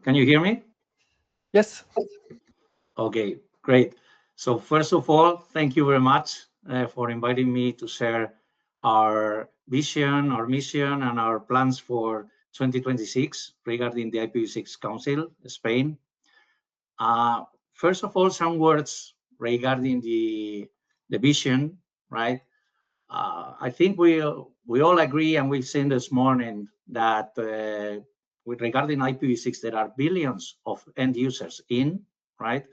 Can you hear me? Yes. Okay, great. So first of all, thank you very much for inviting me to share our vision, our mission, and our plans for 2026 regarding the IPv6 Council, Spain. First of all, some words regarding the vision, right? I think we all agree, and we've seen this morning that regarding IPv6, there are billions of end users in, right?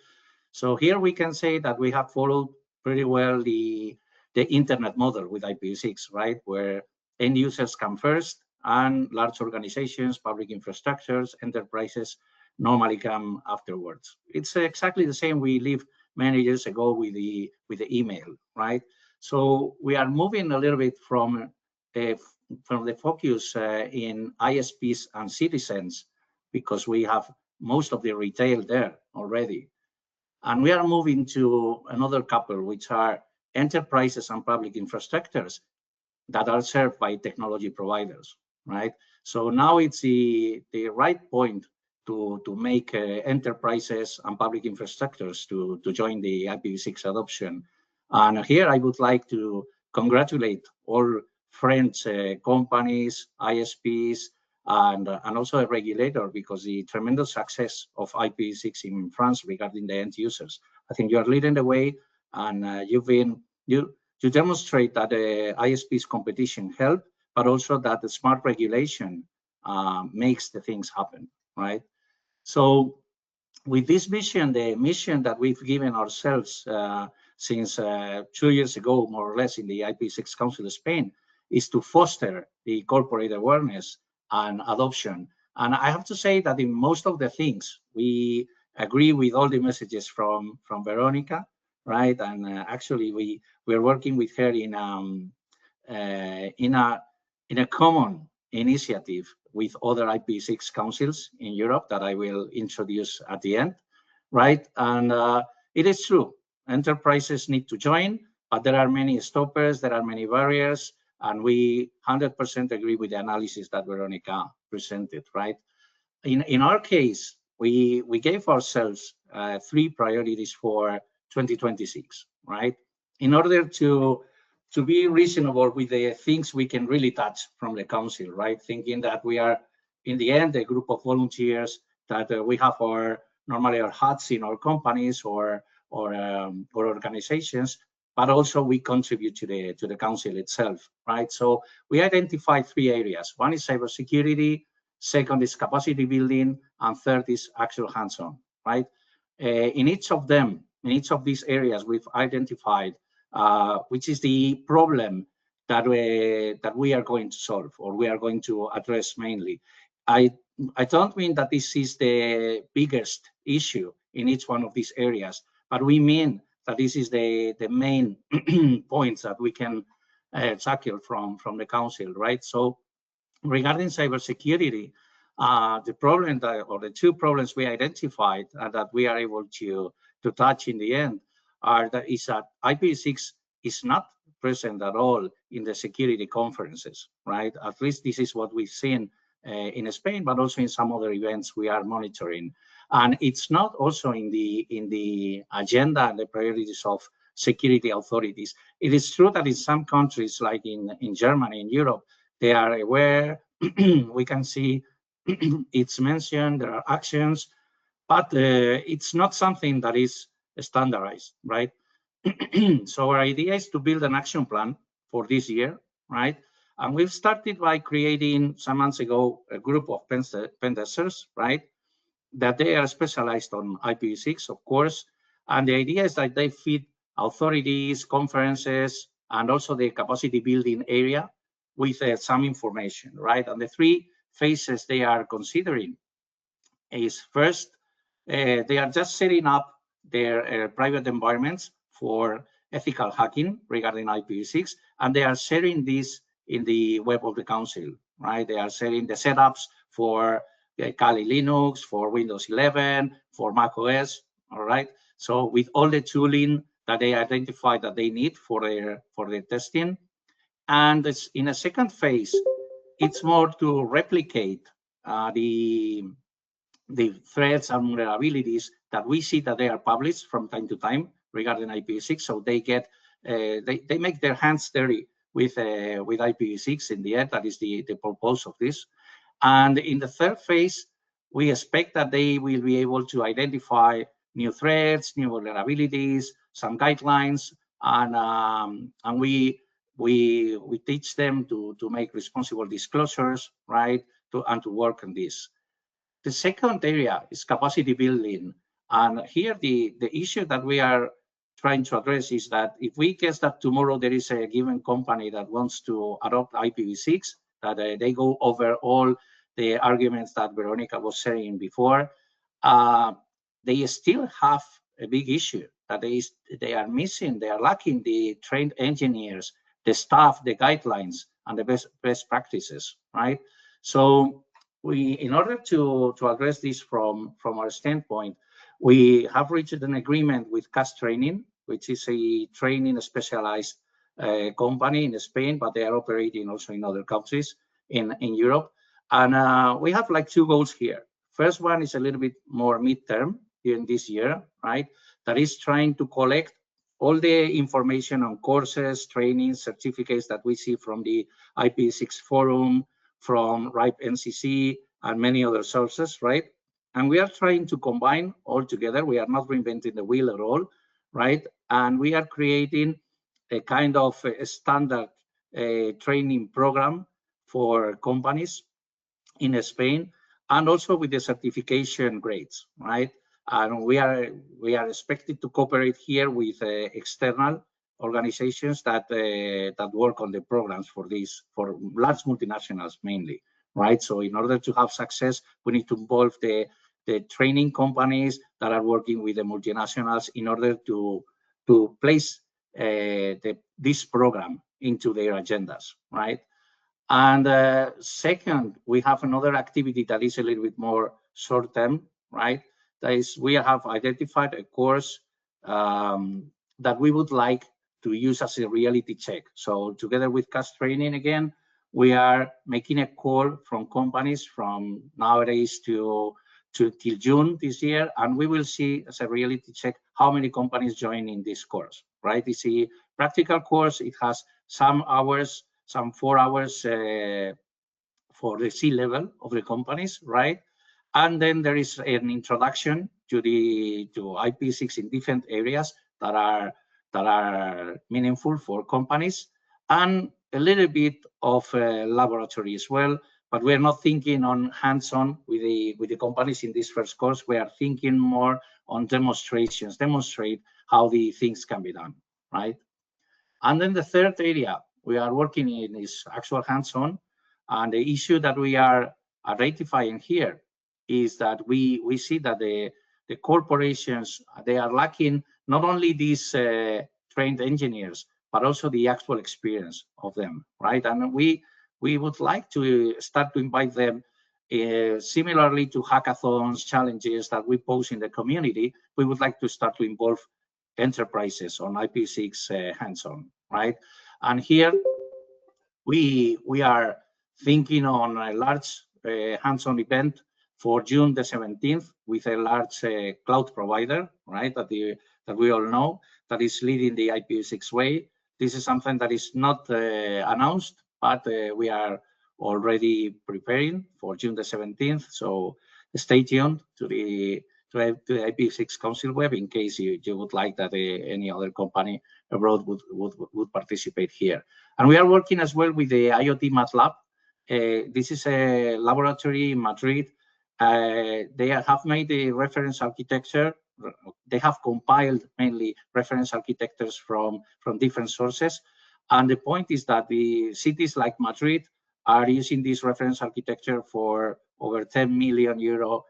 So here we can say that we have followed pretty well the internet model with IPv6, right? Where end users come first and large organizations, public infrastructures, enterprises normally come afterwards. It's exactly the same we lived many years ago with the email, right? So we are moving a little bit from the focus in ISPs and citizens, because we have most of the retail there already. And we are moving to another couple, which are enterprises and public infrastructures that are served by technology providers, right? So now it's the right point to make enterprises and public infrastructures to join the IPv6 adoption. And here I would like to congratulate all French companies, ISPs, and also a regulator, because the tremendous success of IPv6 in France regarding the end users. I think you are leading the way, and you demonstrate that the ISP's competition help, but also that the smart regulation makes the things happen, right? So with this vision, the mission that we've given ourselves since 2 years ago, more or less, in the IPv6 Council of Spain, is to foster the corporate awareness and adoption. And I have to say that in most of the things, we agree with all the messages from Veronica, right? And actually, we're working with her in a common initiative with other IPv6 councils in Europe that I will introduce at the end, right? And it is true, enterprises need to join, but there are many stoppers, there are many barriers, and we 100% agree with the analysis that Veronica presented, right? In our case, we gave ourselves 3 priorities for 2026, right? In order to be reasonable with the things we can really touch from the council, right? Thinking that we are, in the end, a group of volunteers, that we have normally our hats in our companies or organizations, but also we contribute to the council itself, right? So we identified 3 areas. One is cybersecurity, second is capacity building, and third is actual hands-on, right? In each of them, in each of these areas, we've identified which is the problem that we are going to solve, or we are going to address mainly. I don't mean that this is the biggest issue in each one of these areas, but we mean that this is the main points that we can tackle from the council, right? So regarding cybersecurity, the problem or the 2 problems we identified that we are able to touch in the end are that IPv6 is not present at all in the security conferences, right? At least this is what we've seen in Spain, but also in some other events we are monitoring. And it's not also in the agenda and the priorities of security authorities. It is true that in some countries, like in Germany, in Europe, they are aware. We can see it's mentioned, there are actions, but it's not something that is standardized, right? So our idea is to build an action plan for this year, right? And we've started by creating, some months ago, a group of Pentesters, right? That they are specialized on IPv6, of course. And the idea is that they feed authorities, conferences, and also the capacity building area with some information, right? And the 3 phases they are considering is, first, they are just setting up their private environments for ethical hacking regarding IPv6, and they are sharing this in the web of the council, right? They are sharing the setups for Kali Linux, for Windows 11, for Mac OS, all right? So with all the tooling that they identify that they need for their testing. And in a second phase, it's more to replicate the the threats and vulnerabilities that we see that they are published from time to time regarding IPv6. So they get they make their hands dirty with IPv6 in the end. That is the purpose of this. And in the third phase, we expect that they will be able to identify new threats, new vulnerabilities, some guidelines, and we teach them to make responsible disclosures, right? And to work on this. The second area is capacity building, and here the issue that we are trying to address is that if we guess that tomorrow there is a given company that wants to adopt IPv6, that they go over all the arguments that Veronica was saying before, they still have a big issue that they are missing, they are lacking the trained engineers, the staff, the guidelines, and the best practices, right? So in order to address this from our standpoint, we have reached an agreement with CAS Training, which is a training specialized company in Spain, but they are operating also in other countries in Europe. And we have like two goals here. First one is a little bit more midterm in this year, right? That is trying to collect all the information on courses, trainings, certificates that we see from the IPv6 forum, from RIPE NCC, and many other sources, right? And we are trying to combine all together. We are not reinventing the wheel at all, right? And we are creating a kind of a standard training program for companies in Spain, and also with the certification grades, right? And we are expected to cooperate here with external organizations that work on the programs for large multinationals mainly, right? So in order to have success, we need to involve the training companies that are working with the multinationals in order to place this program into their agendas, right? And second, we have another activity that is a little bit more short-term, right? That is, we have identified a course that we would like to use as a reality check. So together with CAS Training again, we are making a call from companies from nowadays till June this year, and we will see as a reality check how many companies join in this course, right? It's a practical course. It has some hours, some 4 hours for the C-level of the companies, right? And then there is an introduction to IPv6 in different areas that are meaningful for companies, and a little bit of laboratory as well. But we're not thinking on hands-on with the companies in this first course. We are thinking more on demonstrations, demonstrate how the things can be done, right? And then the third area we are working in is actual hands-on. And the issue that we are identifying here is that we see that the corporations, they are lacking not only these trained engineers, but also the actual experience of them, right? And we would like to start to invite them similarly to hackathons, challenges that we pose in the community. We would like to start to involve enterprises on IPv6 hands-on, right? And here we are thinking on a large hands-on event for June the 17th with a large cloud provider, right? That we all know that is leading the IPv6 way. This is something that is not announced, but we are already preparing for June the 17th. So stay tuned to the IPv6 Council web in case you would like that any other company abroad would participate here. And we are working as well with the IoT Math Lab. This is a laboratory in Madrid. They have made a reference architecture. They have compiled mainly reference architectures from different sources. And the point is that the cities like Madrid are using this reference architecture for over 10 million euro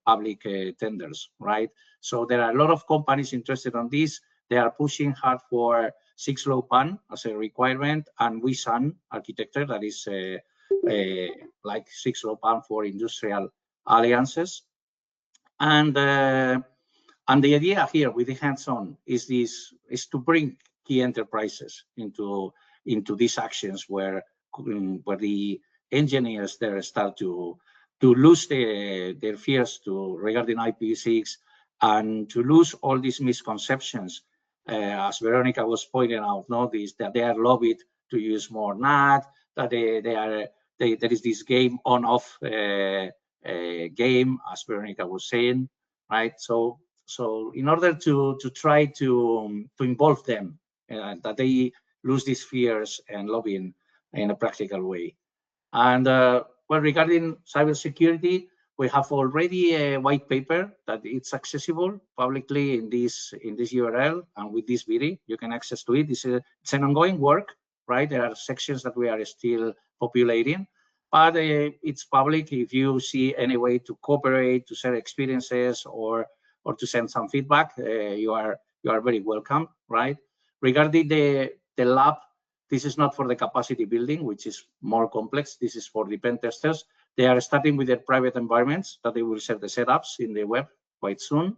public tenders, right? So there are a lot of companies interested on this. They are pushing hard for 6LoWPAN as a requirement, and WISAN architecture that is like 6LoWPAN for industrial alliances. And the idea here with the hands-on is to bring key enterprises into these actions where the engineers there start to lose their fears regarding IPv6 and to lose all these misconceptions. As Veronica was pointing out, that they are lobbied to use more NAT, that there is this game on-off game, as Veronica was saying, right? So in order to try to involve them, that they lose these fears and lobbying in a practical way. And well, regarding cybersecurity, we have already a white paper that it's accessible publicly in this URL, and with this video you can access to it. It's an ongoing work, right? There are sections that we are still populating, but it's public. If you see any way to cooperate, to share experiences, or to send some feedback, you are very welcome, right? Regarding the lab, this is not for the capacity building, which is more complex. This is for the Pentesters. They are starting with their private environments that they will share the setups in the web quite soon.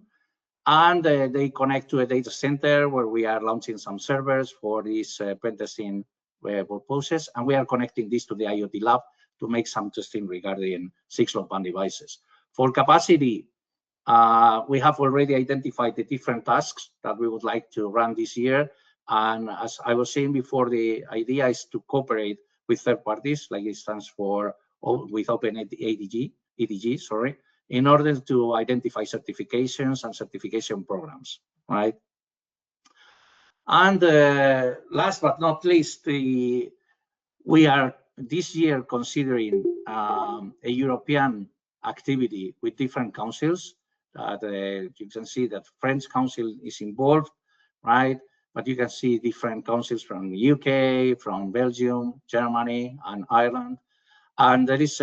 And they connect to a data center where we are launching some servers for these pentesting purposes. And we are connecting this to the IoT lab to make some testing regarding 6LoWPAN devices. For capacity, we have already identified the different tasks that we would like to run this year. And as I was saying before, the idea is to cooperate with third parties, like it stands for with Open EDG, sorry, in order to identify certifications and certification programs, right? And last but not least, we are this year considering a European activity with different councils. You can see that French Council is involved, right? But you can see different councils from the UK, from Belgium, Germany, and Ireland. And there is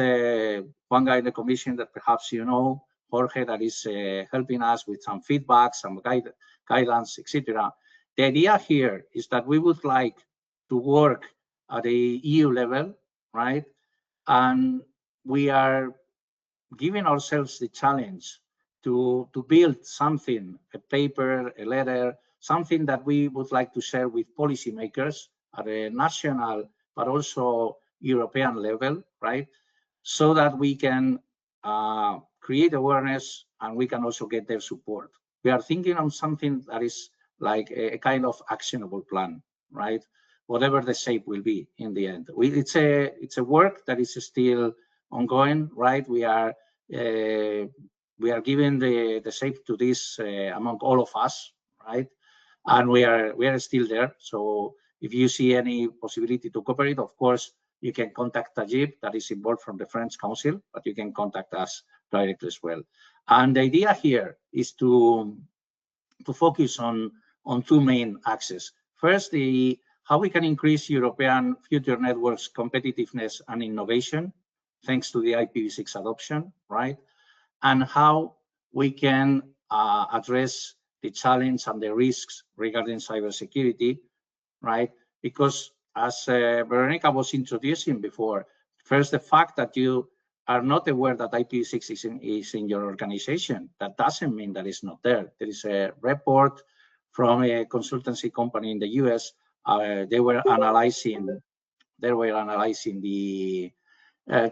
one guy in the commission that perhaps you know, Jorge, that is helping us with some feedback, some guidance, etc. The idea here is that we would like to work at the EU level, right? And we are giving ourselves the challenge to build something, a paper, a letter, something that we would like to share with policymakers at a national, but also European level, right? So that we can create awareness and we can also get their support. We are thinking on something that is like a kind of actionable plan, right? Whatever the shape will be in the end. It's a work that is still ongoing, right? We are giving the shape to this among all of us, right? And we are still there. So if you see any possibility to cooperate, of course, you can contact Tajib, that is involved from the French Council, but you can contact us directly as well. And the idea here is to focus on two main axes. First, how we can increase European future networks competitiveness and innovation, thanks to the IPv6 adoption, right? And how we can address the challenge and the risks regarding cybersecurity, right? Because as Veronica was introducing before, first, the fact that you are not aware that IPv6 is in your organization, that doesn't mean that it's not there. There is a report from a consultancy company in the US. They were analyzing the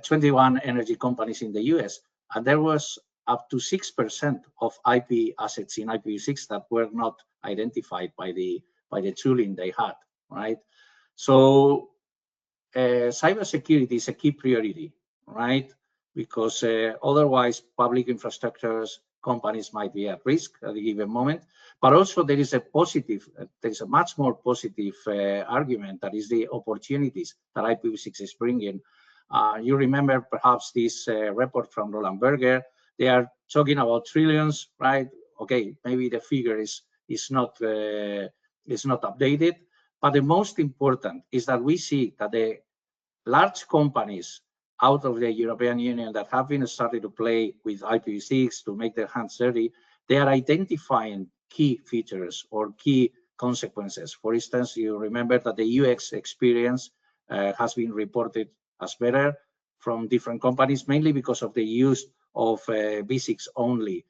21 energy companies in the US, and there was up to 6% of IP assets in IPv6 that were not identified by the tooling they had, right? So cybersecurity is a key priority, right? Because otherwise public infrastructures companies might be at risk at a given moment. But also there is a much more positive argument, that is the opportunities that IPv6 is bringing. You remember perhaps this report from Roland Berger. They are talking about trillions, right? Okay, maybe the figure is not updated, but the most important is that we see that the large companies out of the European Union that have been starting to play with IPv6 to make their hands dirty, they are identifying key features or key consequences. For instance, you remember that the UX experience has been reported as better from different companies, mainly because of the use of V6 only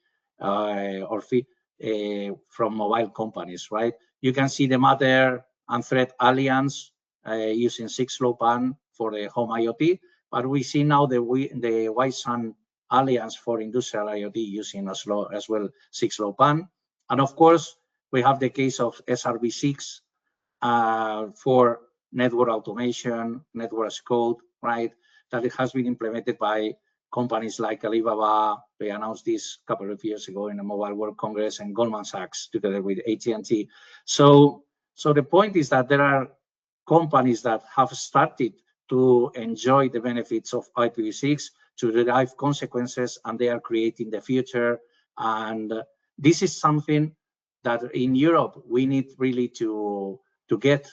from mobile companies, right? You can see the Matter and Threat Alliance using 6LoWPAN for the home IoT, but we see now the Wi-SUN Alliance for Industrial IoT using as well 6LoWPAN. And of course, we have the case of SRv6 for network automation, network as code, right? That it has been implemented by companies like Alibaba. They announced this a couple of years ago in the Mobile World Congress, and Goldman Sachs together with AT&T. So the point is that there are companies that have started to enjoy the benefits of IPv6, to derive consequences, and they are creating the future. And this is something that in Europe we need really to get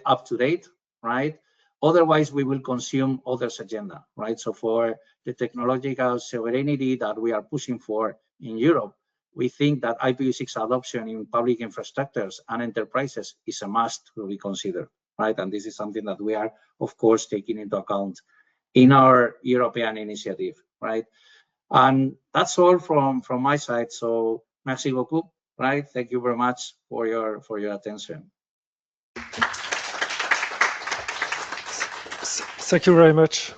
up to date, right? Otherwise, we will consume others' agenda, right? So for the technological sovereignty that we are pushing for in Europe, we think that IPv6 adoption in public infrastructures and enterprises is a must to be considered, right? And this is something that we are, of course, taking into account in our European initiative, right? And that's all from my side. So merci beaucoup, right? Thank you very much for your attention. Thank you very much.